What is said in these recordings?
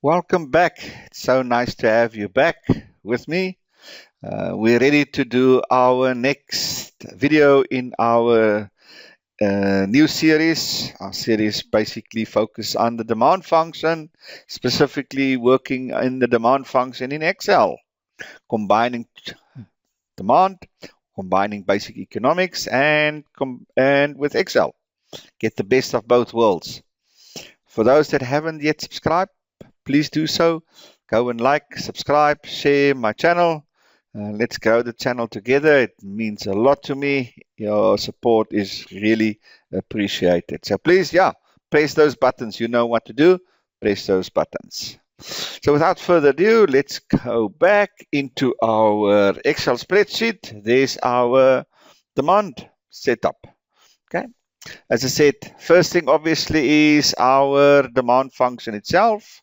Welcome back. It's so nice to have you back with me. We're ready to do our next video in our new series. Our series basically focuses on the demand function, specifically working in the demand function in Excel, combining demand, combining basic economics, and with Excel. Get the best of both worlds. For those that haven't yet subscribed, please do so. Go and like, subscribe, share my channel. Let's grow the channel together. It means a lot to me. Your support is really appreciated. So please, press those buttons. You know what to do. Press those buttons. So without further ado, let's go back into our Excel spreadsheet. There's our demand setup. Okay. As I said, first thing obviously is our demand function itself,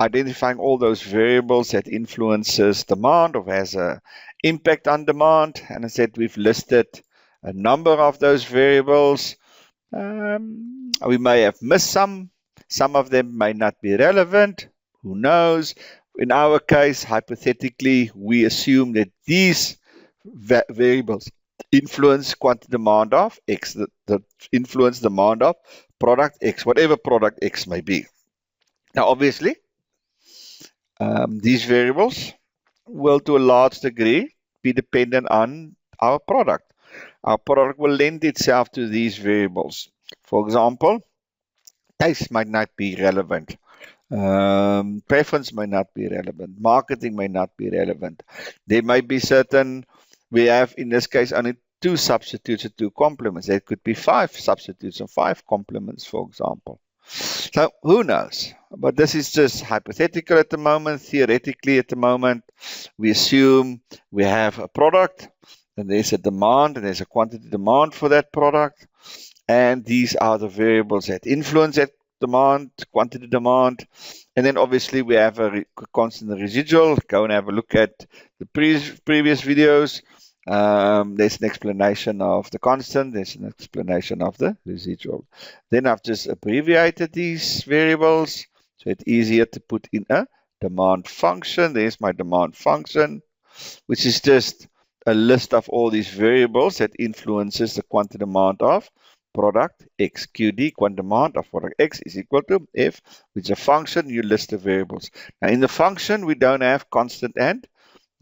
identifying all those variables that influences demand or has an impact on demand. And I said we've listed a number of those variables. We may have missed some. Some of them may not be relevant. Who knows? In our case, hypothetically, we assume that these variables influence quantity demand of X, that influence demand of product X, whatever product X may be. Now, obviously, these variables will to a large degree be dependent on our product. Our product will lend itself to these variables. For example, taste might not be relevant. Preference may not be relevant. Marketing may not be relevant. There might be certain, we have in this case only 2 substitutes or 2 complements. There could be 5 substitutes or 5 complements, for example. So who knows? But this is just hypothetical at the moment, theoretically at the moment. We assume we have a product and there's a demand and there's a quantity demand for that product. And these are the variables that influence that demand, quantity demand. And then obviously we have a constant residual. Go and have a look at the previous videos. There's an explanation of the constant, there's an explanation of the residual. Then I've just abbreviated these variables, so it's easier to put in a demand function. There's my demand function, which is just a list of all these variables that influences the quantity demand of product X. QD, quantity demand of product X, is equal to F, which is a function. You list the variables. Now in the function, we don't have constant and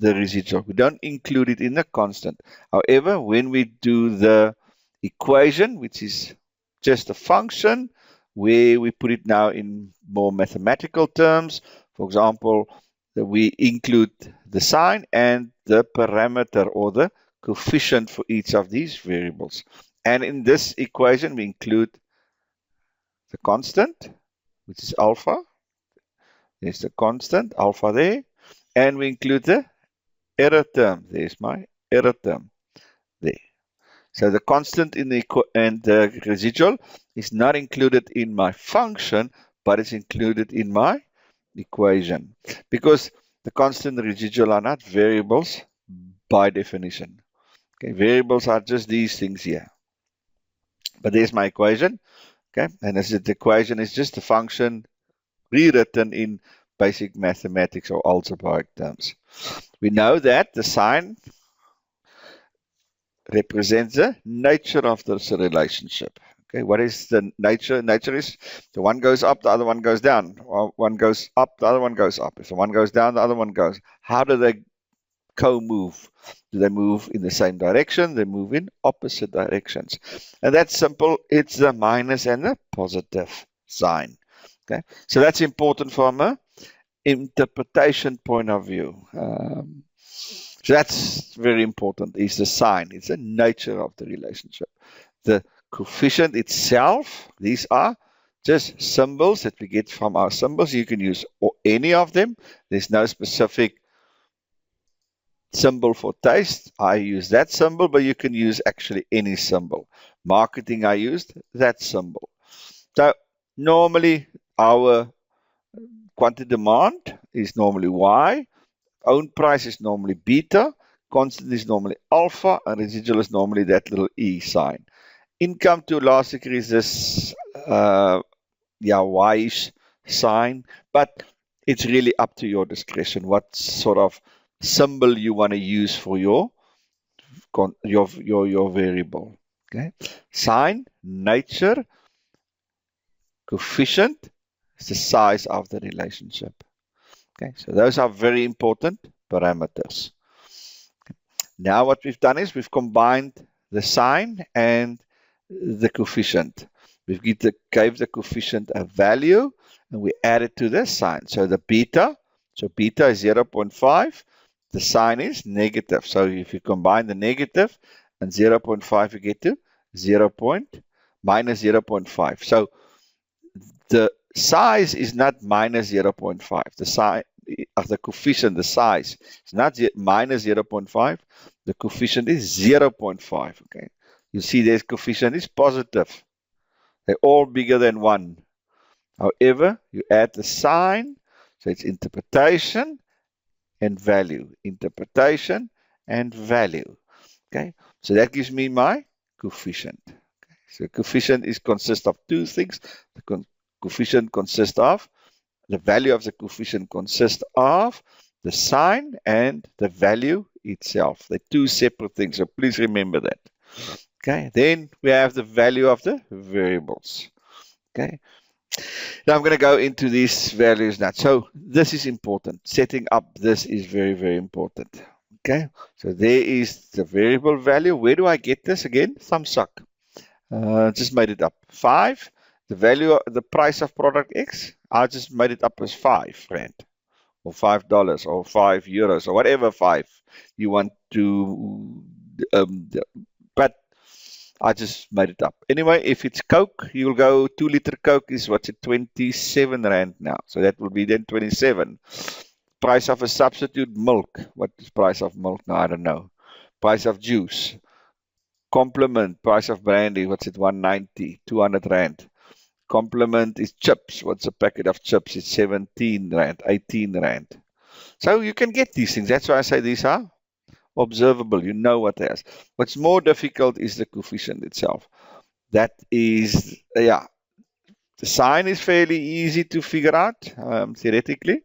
the residual. We don't include it in the constant. However, when we do the equation, which is just a function, where we put it now in more mathematical terms, for example, that we include the sign and the parameter or the coefficient for each of these variables. And in this equation, we include the constant, which is alpha. There's the constant, alpha there. And we include the error term. There's my error term there. So the constant in and the residual is not included in my function, but it's included in my equation, because the constant and the residual are not variables by definition. Okay, variables are just these things here. But there's my equation. Okay, and as the equation is just a function rewritten in basic mathematics or algebraic terms. We know that the sign represents the nature of this relationship. Okay, what is the nature? Nature is the one goes up, the other one goes down. Or one goes up, the other one goes up. If the one goes down, the other one goes. How do they co-move? Do they move in the same direction? They move in opposite directions. And that's simple. It's the minus and the positive sign. Okay, so that's important from a interpretation point of view. So that's very important, is the sign. It's the nature of the relationship. The coefficient itself, these are just symbols that we get from our symbols. You can use any of them. There's no specific symbol for taste. I use that symbol, but you can use actually any symbol. Marketing, I used that symbol. So normally our quantity demand is normally Y. Own price is normally beta, constant is normally alpha, and residual is normally that little E sign. Income to a large degree is this Y-ish sign, but it's really up to your discretion what sort of symbol you want to use for your variable. Okay, sign, nature, coefficient is the size of the relationship. Okay, so those are very important parameters. Now what we've done is we've combined the sign and the coefficient. Gave the coefficient a value and we added to the sign. So the beta, so beta is 0.5, the sign is negative. So if you combine the negative and 0.5, you get to minus 0.5. So the size is not minus 0.5. The size of the coefficient, the size, is not minus 0.5. The coefficient is 0.5. Okay, you see this coefficient is positive. They're all bigger than 1. However, you add the sign, so it's interpretation and value. Interpretation and value. Okay, so that gives me my coefficient. Okay. So coefficient consists of two things. The coefficient consists of, the value of the coefficient consists of the sign and the value itself. They're two separate things, so please remember that. Okay, then we have the value of the variables. Okay, now I'm going to go into these values now. So this is important. Setting up this is very, very important. Okay, so there is the variable value. Where do I get this again? Thumbs up. Just made it up. 5. The value, the price of product X, I just made it up as 5 rand or $5 or €5 or whatever 5 you want to, but I just made it up. Anyway, if it's Coke, you'll go 2-liter Coke is what's it, 27 rand now. So that will be then 27. Price of a substitute milk. What is price of milk now? I don't know. Price of juice. Complement, price of brandy, what's it, 190, 200 rand. Complement is chips. What's a packet of chips? It's 17 rand, 18 rand. So you can get these things. That's why I say these are observable. You know what it is. What's more difficult is the coefficient itself. That is, yeah, the sign is fairly easy to figure out, theoretically.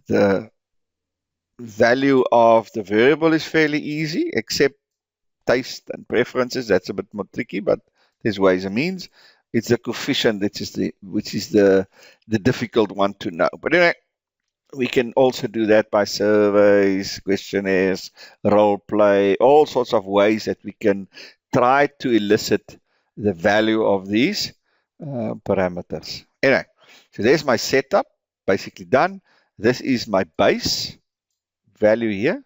The value of the variable is fairly easy, except taste and preferences. That's a bit more tricky, but there's ways and means. It's the coefficient which is the difficult one to know. But anyway, we can also do that by surveys, questionnaires, role play, all sorts of ways that we can try to elicit the value of these parameters. Anyway, so there's my setup, basically done. This is my base value here,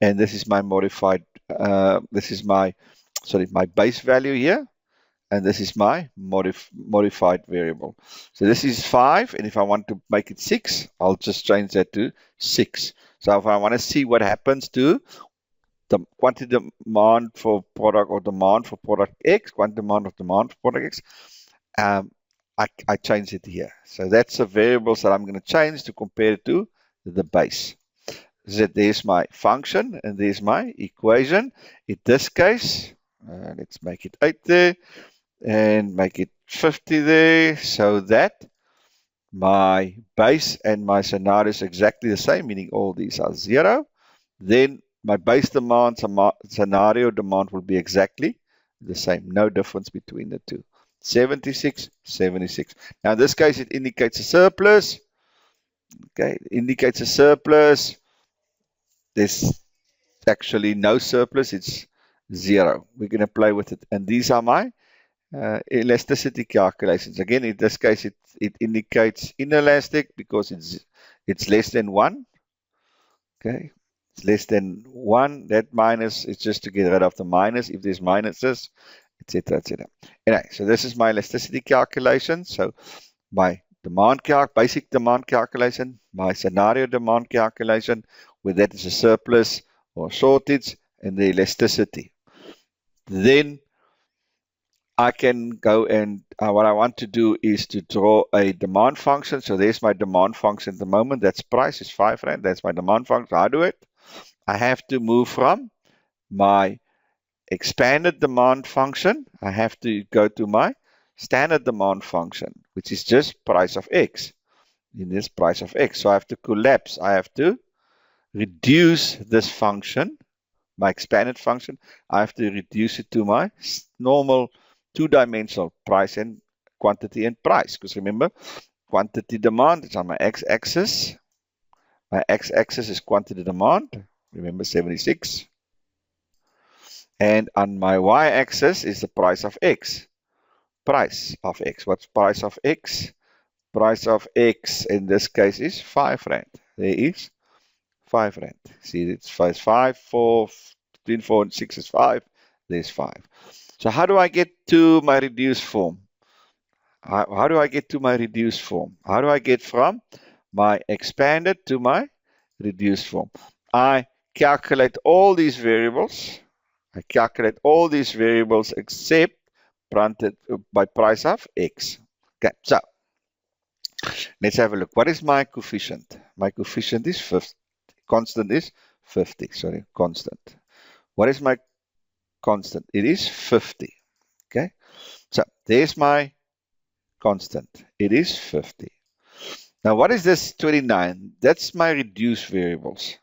and this is my modified, this is my base value here, and this is my modified variable. So this is 5, and if I want to make it 6, I'll just change that to 6. So if I want to see what happens to the quantity demand for product or demand for product X, quantity demand of demand for product X, I change it here. So that's the variables that I'm going to change to compare it to the base. So there's my function and there's my equation. In this case, let's make it 8 there and make it 50 there, so that my base and my scenario is exactly the same, meaning all these are 0. Then my base demand, scenario demand will be exactly the same. No difference between the two. 76, 76. Now in this case, it indicates a surplus. Okay, it indicates a surplus. There's actually no surplus. It's 0. We're going to play with it. And these are my elasticity calculations. Again, in this case, it indicates inelastic because it's less than 1. Okay, it's less than 1. That minus is just to get rid of the minus if there's minuses, etc., etc. Anyway, so this is my elasticity calculation. So my basic demand calculation, my scenario demand calculation, whether that is a surplus or shortage, and the elasticity. Then I can go and what I want to do is to draw a demand function. So there's my demand function at the moment. That's price is 5 rand. That's my demand function. How do it? I have to move from my expanded demand function. I have to go to my standard demand function, which is just price of X. in this price of x. So I have to collapse. I have to reduce this function, my expanded function. I have to reduce it to my normal two-dimensional price and quantity and price. Because remember, quantity demand is on my x-axis. My x-axis is quantity demand. Remember 76. And on my y-axis is the price of x. Price of x. What's price of x? Price of x in this case is 5 rand. There is 5 rand. See, it's 5, 4, between 4 and 6 is 5. There's 5. So how do I get to my reduced form? How do I get to my reduced form? How do I get from my expanded to my reduced form? I calculate all these variables. I calculate all these variables except granted by price of x. Okay, so let's have a look. What is my coefficient? My coefficient is 50. Constant is 50. Sorry, constant. What is my constant? It is 50. Okay, so there's my constant. It is 50. Now, what is this 29? That's my reduced variables.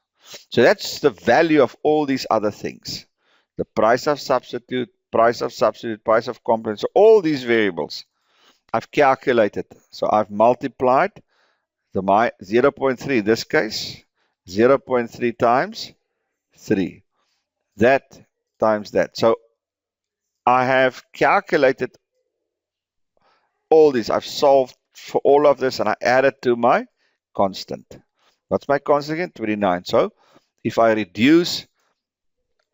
So that's the value of all these other things. The price of substitute, price of complement. So all these variables I've calculated. So I've multiplied my 0.3 in this case, 0.3 times 3. That times that. So I have calculated all these. I've solved for all of this and I added to my constant. What's my constant again? 29. So if I reduce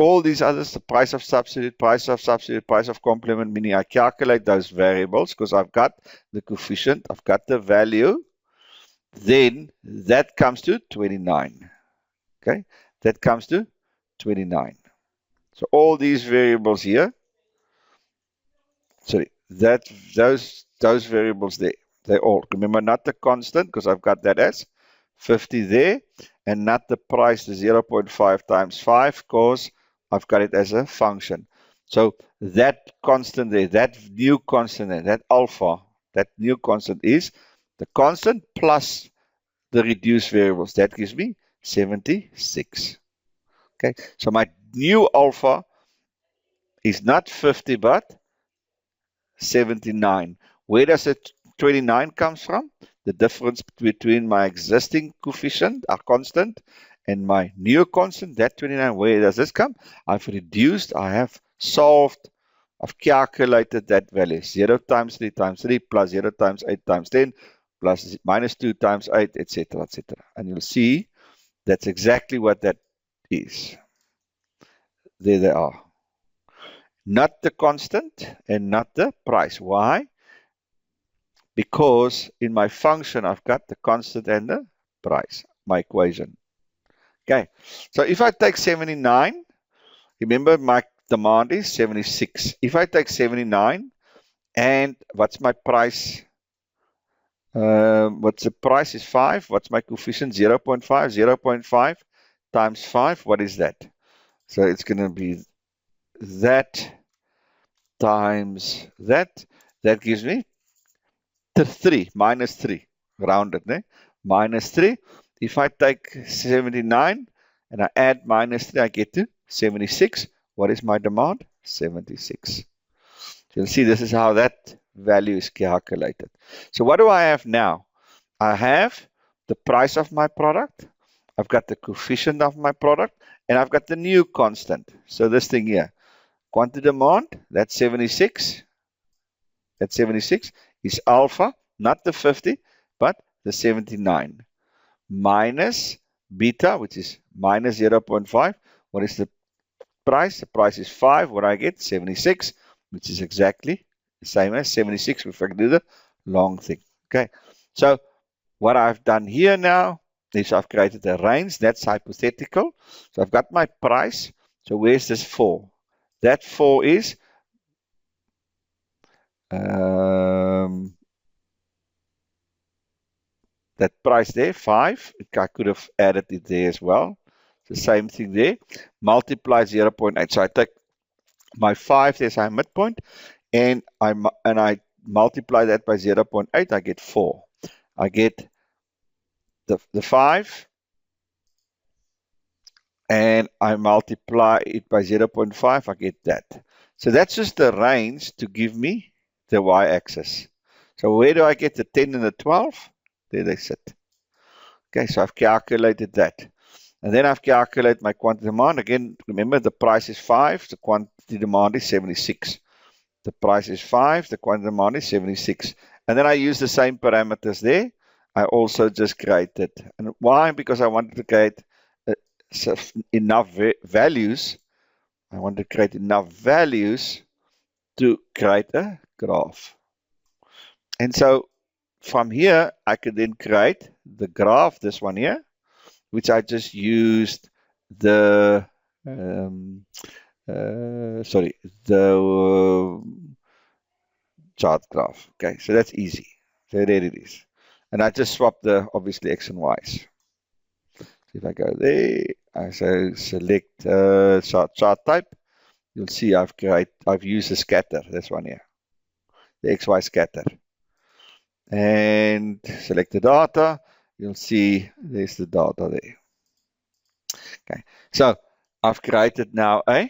all these others, the price of substitute, price of complement, meaning I calculate those variables because I've got the coefficient, I've got the value, then that comes to 29. Okay, that comes to 29. So all these variables here, sorry, those variables there, they all, remember not the constant because I've got that as 50 there, and not the price, the 0.5 times 5 because I've got it as a function. So that constant there, that new constant there, that alpha, that new constant is the constant plus the reduced variables. That gives me 76. Okay, so my new alpha is not 50 but 79. Where does the 29 comes from? The difference between my existing coefficient, a constant, and my new constant, that 29, where does this come? I've reduced, I have solved, I've calculated that value. 0 times 3 times 3 plus 0 times 8 times 10 plus minus 2 times 8, etc., etc. And you'll see that's exactly what that is. There they are. Not the constant and not the price. Why? Because in my function, I've got the constant and the price, my equation. Okay, so if I take 79, remember my demand is 76. If I take 79 and what's my price? What's the price is 5. What's my coefficient? 0.5. 0.5 times 5, what is that? So it's going to be that times that. That gives me 3, minus 3, rounded, né? Minus 3. If I take 79 and I add minus 3, I get to 76. What is my demand? 76. So you'll see this is how that value is calculated. So what do I have now? I have the price of my product, I've got the coefficient of my product, and I've got the new constant. So this thing here, quantity demand, that's 76. That 76 is alpha, not the 50, but the 79, minus beta, which is minus 0.5. What is the price? The price is 5. What I get? 76, which is exactly the same as 76 if I do the long thing. Okay, so what I've done here now is I've created a range. That's hypothetical. So I've got my price. So where's this 4? That 4 is that price there, 5. I could have added it there as well. The same thing there. Multiply 0.8. So I take my 5 there's my midpoint, and I multiply that by 0.8. I get 4. I get the 5, and I multiply it by 0.5, I get that. So that's just the range to give me the y-axis. So where do I get the 10 and the 12? There they sit. Okay, so I've calculated that. And then I've calculated my quantity demand. Again, remember the price is 5, the quantity demand is 76. The price is 5, the quantity demand is 76. And then I use the same parameters there. I also just created. And why? Because I wanted to create enough values. I want to create enough values to create a graph. And so from here, I can then create the graph, this one here, which I just used the, chart graph. Okay, so that's easy. So there it is. And I just swap the, obviously, X and Y's. So if I go there, I say select chart type, you'll see I've used a scatter, this one here, the XY scatter. And select the data, you'll see there's the data there. Okay, so I've created now a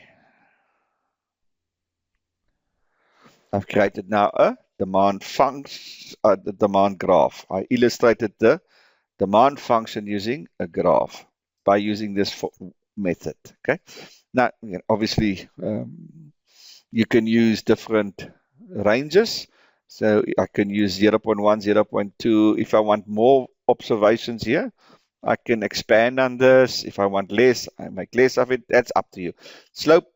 demand function, the demand graph. I illustrated the demand function using a graph by using this method. Okay, now obviously you can use different ranges. So I can use 0.1, 0.2. If I want more observations here, I can expand on this. If I want less, I make less of it. That's up to you. Slope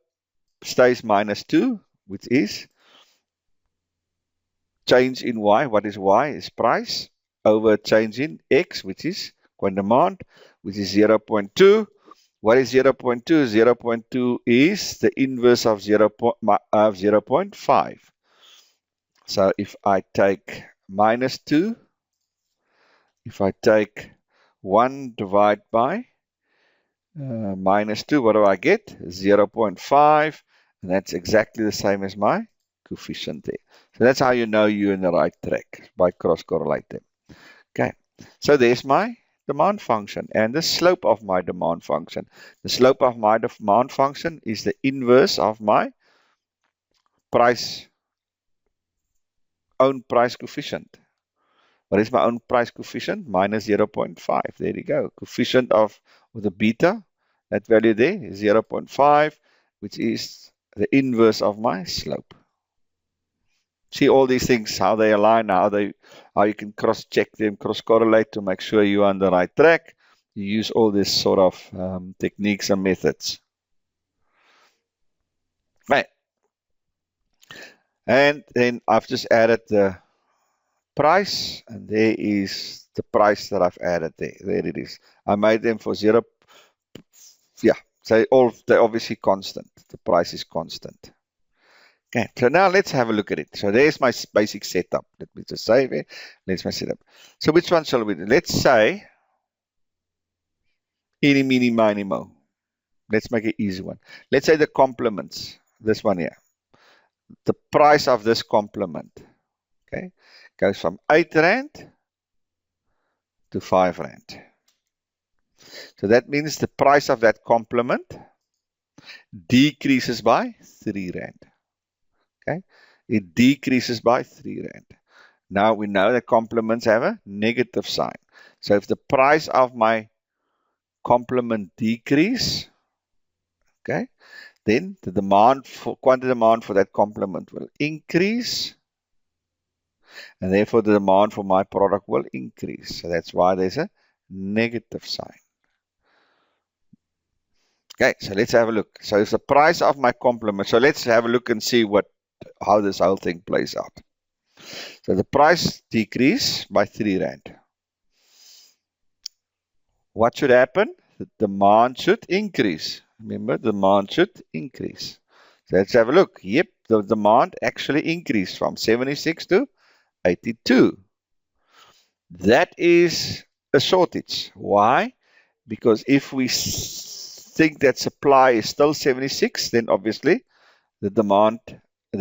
stays -2, which is change in y. What is y? Is price over change in x, which is quantity demand, which is 0.2. What is 0.2? 0.2 is the inverse of 0.5. So if I take -2, if I take 1 divided by -2, what do I get? 0.5, and that's exactly the same as my coefficient there. So that's how you know you're in the right track, by cross-correlating. Okay, so there's my demand function and the slope of my demand function. The slope of my demand function is the inverse of my own price coefficient. What is my own price coefficient? -0.5. There you go. Coefficient of the beta, that value there is 0.5, which is the inverse of my slope. See all these things, how they align, how you can cross-check them, cross-correlate to make sure you're on the right track. You use all these sort of techniques and methods. Right. And then I've just added the price, and there is the price that I've added there. There it is. I made them for 0. Yeah, so they're obviously constant. The price is constant. Okay, so now let's have a look at it. So there's my basic setup. Let me just save it. Let's my setup. So which one shall we do? Let's say eeny, meeny, miny, mo. Let's make an easy one. Let's say the complements. This one here. The price of this complement, okay, goes from 8 Rand to 5 Rand. So that means the price of that complement decreases by 3 Rand. Okay, it decreases by 3 Rand. Now we know that complements have a negative sign. So if the price of my complement decrease, okay, then the quantity demand for that complement will increase, and therefore the demand for my product will increase. So that's why there's a negative sign. Okay, so let's have a look. So if the price of my complement, so let's have a look and see how this whole thing plays out. So the price decreased by 3 Rand. What should happen? The demand should increase. Remember, demand should increase. So let's have a look. Yep, the demand actually increased from 76 to 82. That is a shortage. Why? Because if we think that supply is still 76, then obviously the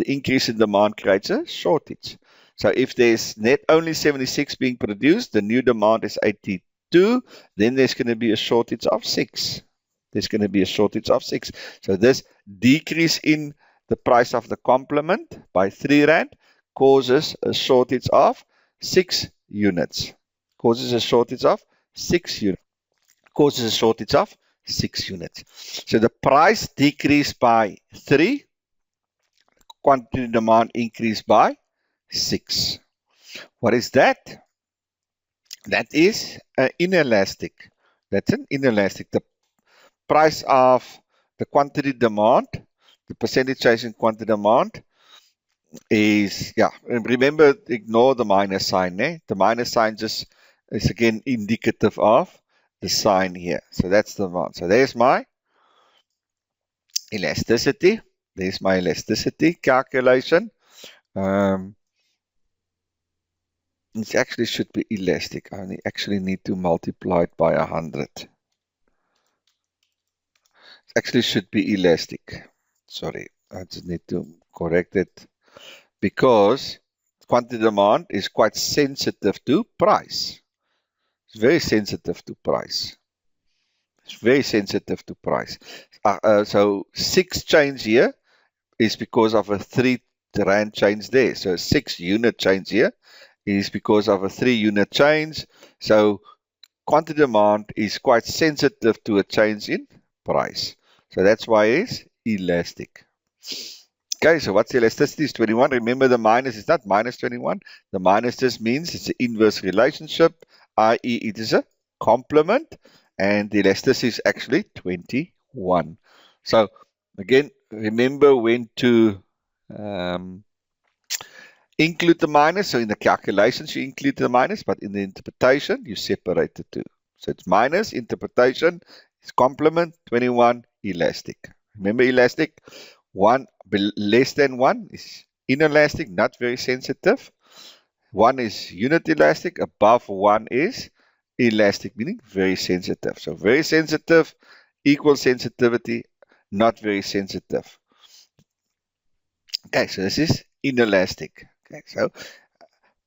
increase in demand creates a shortage. So if there's only 76 being produced, the new demand is 82. 2, then there's going to be a shortage of 6. There's going to be a shortage of 6. So this decrease in the price of the complement by 3 Rand causes a shortage of 6 units. Causes a shortage of 6 units. Causes a shortage of 6 units. So the price decreased by 3, quantity demand increased by 6. What is that? That is inelastic. That's an inelastic. The price of the quantity demand, the percentage change in quantity demand is, yeah, remember, ignore the minus sign. The minus sign just is again indicative of the sign here. So that's the amount. So there's my elasticity. There's my elasticity calculation. It actually should be elastic. I actually need to multiply it by 100. It actually should be elastic. Sorry, I just need to correct it because quantity demand is quite sensitive to price. It's very sensitive to price. It's very sensitive to price. So 6 change here is because of a 3 Rand change there. So 6 unit change here is because of a 3 unit change. So quantity demand is quite sensitive to a change in price. So that's why it's elastic. Okay, so what's elasticity? Is 21. Remember, the minus is not minus 21. The minus just means it's an inverse relationship, i.e. it is a complement, and the elasticity is actually 21. So again, remember when to include the minus. So in the calculations, you include the minus, but in the interpretation, you separate the two. So it's minus, interpretation, it's complement, 21, elastic. Remember elastic, 1 less than 1 is inelastic, not very sensitive. 1 is unit elastic, above 1 is elastic, meaning very sensitive. So very sensitive, equal sensitivity, not very sensitive. Okay, so this is inelastic. Okay, so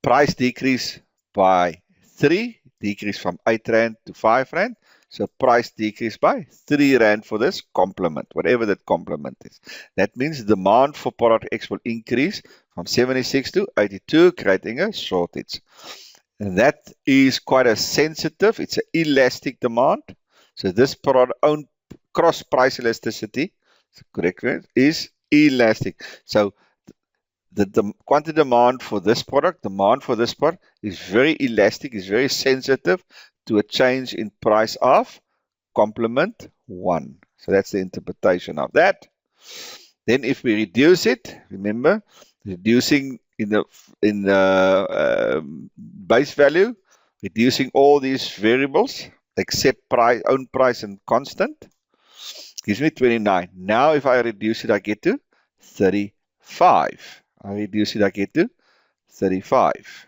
price decrease by 3, decrease from 8 Rand to 5 Rand. So price decrease by 3 Rand for this complement, whatever that complement is. That means demand for product X will increase from 76 to 82, creating a shortage. And that is quite a sensitive, it's an elastic demand. So this product own cross price elasticity, correct word, is elastic. So the quantity demand for this product is very elastic, is very sensitive to a change in price of complement 1. So that's the interpretation of that. Then if we reduce it, remember, reducing in the base value, reducing all these variables except price, own price and constant, gives me 29. Now if I reduce it, I get to 35. I reduce it, I get to 35.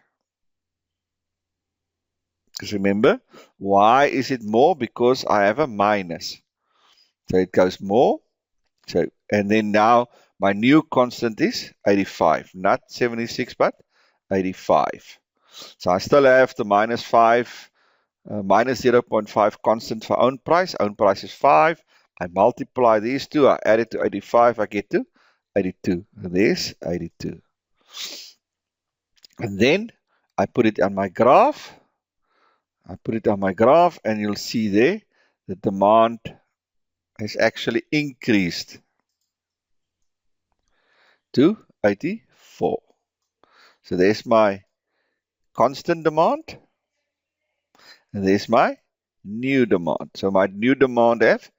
Because remember, why is it more? Because I have a minus. So it goes more. So, and then now my new constant is 85, not 76, but 85. So I still have the minus 5, minus 0.5 constant for own price. Own price is 5. I multiply these two, I add it to 85, I get to 82. And there's 82. And then I put it on my graph. And you'll see there the demand has actually increased to 84. So there's my constant demand, and there's my new demand. So my new demand have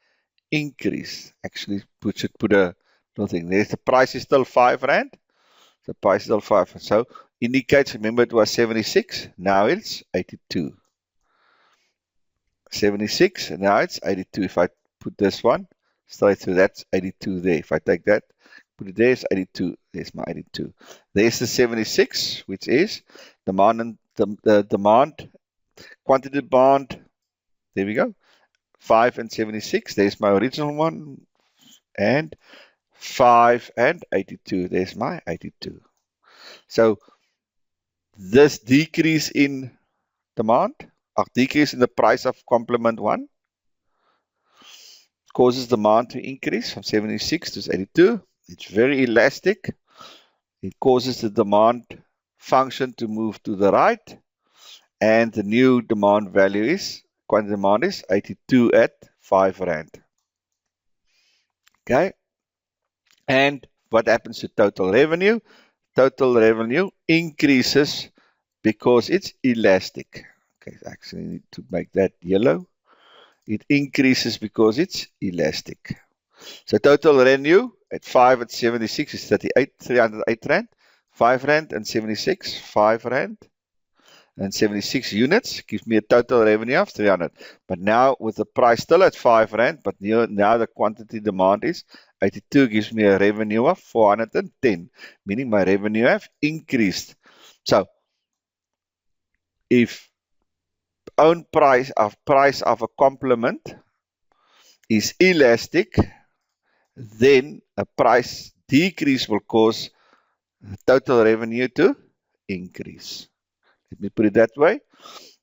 increased. Actually, should put a nothing. There's the price is still 5 Rand. The price is still 5. So indicates, remember it was 76, now it's 82. 76, and now it's 82. If I put this one straight through, that's 82 there. If I take that, put it there, it's 82. There's my 82. There's the 76, which is demand and the demand, quantity demand. There we go. 5 and 76. There's my original one. And 5 and 82. There's my 82. So this decrease in demand decrease in the price of complement 1 causes demand to increase from 76 to 82. It's very elastic. It causes the demand function to move to the right, and the new demand value is, quantity demand is 82 at 5 Rand. Okay, and what happens to total revenue? Total revenue increases because it's elastic. Okay, I actually need to make that yellow. It increases because it's elastic. So total revenue at 5 at 76 is 308 Rand. 5 Rand and 76, 5 Rand and 76 units gives me a total revenue of 300. But now with the price still at 5 Rand, but now the quantity demand is 82, gives me a revenue of 410, meaning my revenue have increased. So if own price of a complement is elastic, then a price decrease will cause total revenue to increase. Let me put it that way.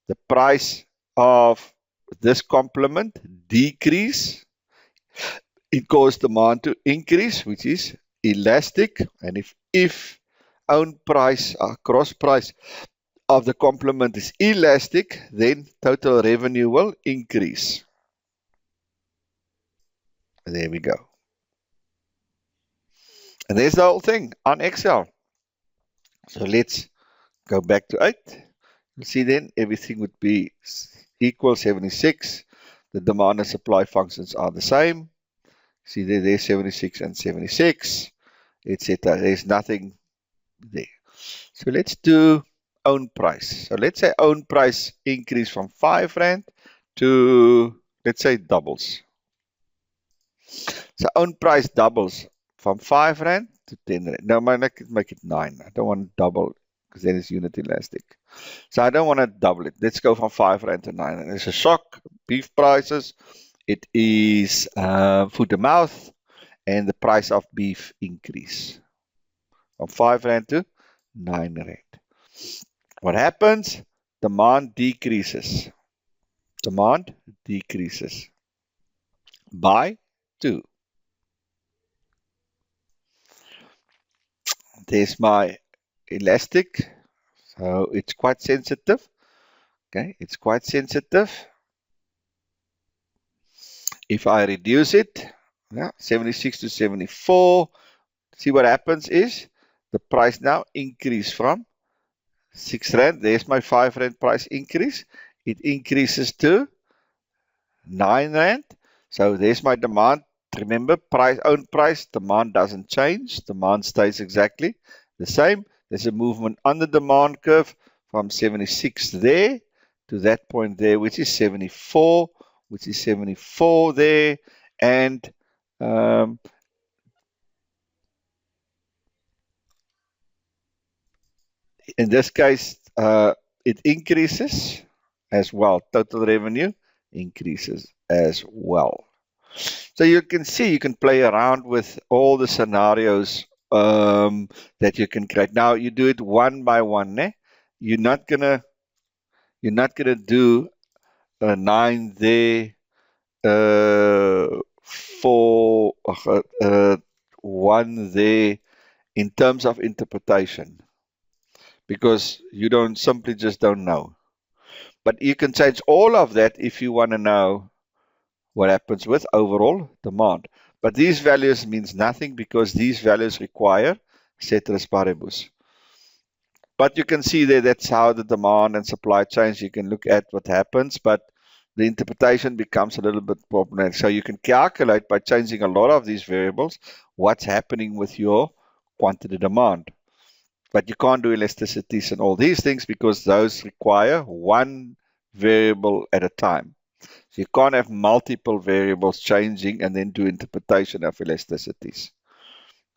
The price of this complement decrease, it causes demand to increase, which is elastic. And if own price or cross price of the complement is elastic, then total revenue will increase. There we go. And there's the whole thing on Excel. So let's go back to 8. You see then everything would be equal 76. The demand and supply functions are the same. See there's 76 and 76, etc. There's nothing there. So let's do own price. So let's say own price increase from 5 Rand to, let's say, doubles. So own price doubles from 5 Rand to 10 Rand. No, I make it 9. I don't want to double because then it's unit elastic. So I don't want to double it. Let's go from 5 Rand to 9 Rand. There's a shock. Beef prices. It is foot to mouth, and the price of beef increase from 5 Rand to 9 Rand. What happens? Demand decreases. Demand decreases by 2. There's my elastic. So it's quite sensitive. Okay, it's quite sensitive. If I reduce it, 76 to 74, see what happens is the price now increase from 6 Rand. There's my 5 Rand price increase. It increases to 9 Rand. So there's my demand. Remember, own price, demand doesn't change. Demand stays exactly the same. There's a movement on the demand curve from 76 there to that point there, which is 74, which is 74 there. And in this case, it increases as well. Total revenue increases as well. So you can see, you can play around with all the scenarios that you can create. Now you do it one by one. You're not gonna do a 9 there, 4, 1 there in terms of interpretation, because you simply just don't know. But you can change all of that if you want to know what happens with overall demand. But these values means nothing because these values require ceteris paribus. But you can see there that's how the demand and supply change. You can look at what happens, but the interpretation becomes a little bit problematic. So you can calculate by changing a lot of these variables what's happening with your quantity demand. But you can't do elasticities and all these things because those require one variable at a time. So you can't have multiple variables changing and then do interpretation of elasticities.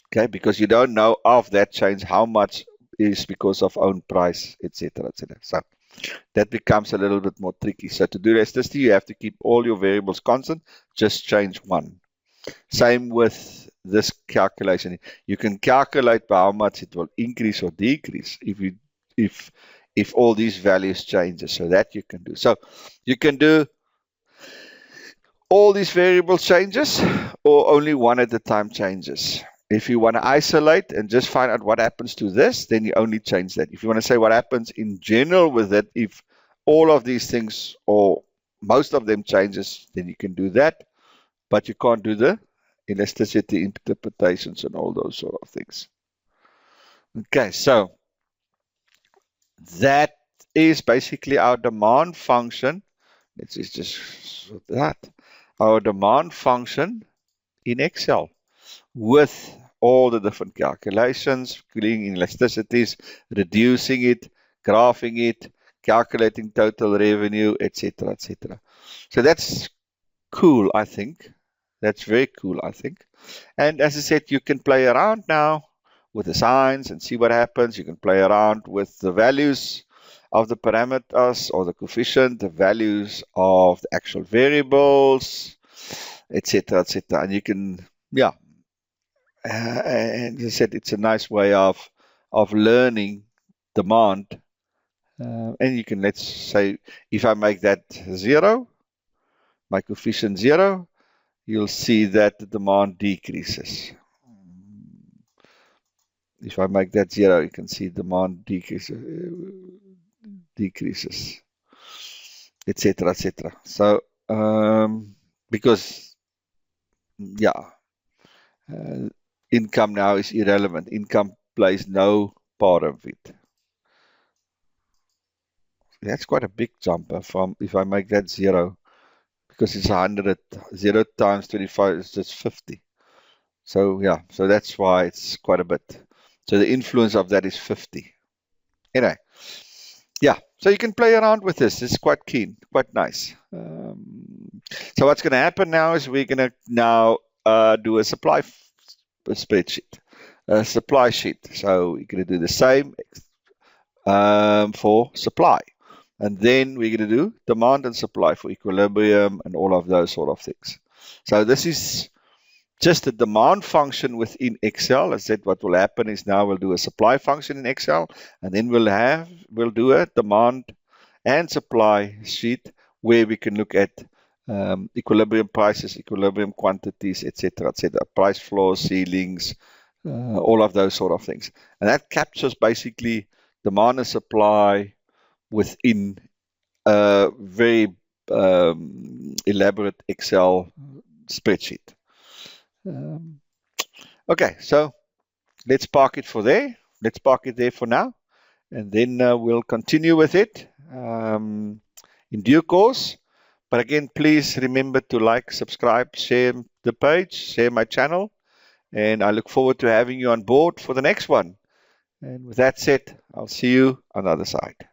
Okay, because you don't know of that change how much is because of own price, etc., etc. So that becomes a little bit more tricky. So to do elasticity, you have to keep all your variables constant, just change one. Same with this calculation. You can calculate by how much it will increase or decrease. If if all these values changes. So that you can do. So you can do all these variable changes or only one at a time changes. If you want to isolate and just find out what happens to this, then you only change that. If you want to say what happens in general with it, if all of these things or most of them changes, then you can do that. But you can't do the elasticity interpretations and all those sort of things. Okay, so that is basically our demand function. Let's just sort that. Our demand function in Excel with all the different calculations, including elasticities, reducing it, graphing it, calculating total revenue, etc., etc. So that's cool, I think. That's very cool, I think. And as I said, you can play around now with the signs and see what happens. You can play around with the values of the parameters or the coefficient, the values of the actual variables, etc., etc. And you can, yeah. And as I said, it's a nice way of learning demand. And you can, let's say, if I make that 0, my coefficient 0, you'll see that the demand decreases. If I make that 0, you can see demand decreases, etc., etc. So, because, yeah, income now is irrelevant. Income plays no part of it. That's quite a big jump from if I make that 0, because it's 100. 0 times 25 is just 50. So, yeah, so that's why it's quite a bit. So the influence of that is 50. Anyway, yeah, so you can play around with this. It's quite keen, quite nice. So what's going to happen now is we're going to now do a supply spreadsheet, a supply sheet. So we're going to do the same for supply. And then we're going to do demand and supply for equilibrium and all of those sort of things. So this is just a demand function within Excel. I said what will happen is now we'll do a supply function in Excel, and then we'll do a demand and supply sheet where we can look at equilibrium prices, equilibrium quantities, etc., etc., price floors, ceilings, all of those sort of things. And that captures basically demand and supply within a very elaborate Excel spreadsheet. Okay, so let's park it for there. Let's park it there for now. And then we'll continue with it in due course. But again, please remember to like, subscribe, share the page, share my channel. And I look forward to having you on board for the next one. And with that said, I'll see you on the other side.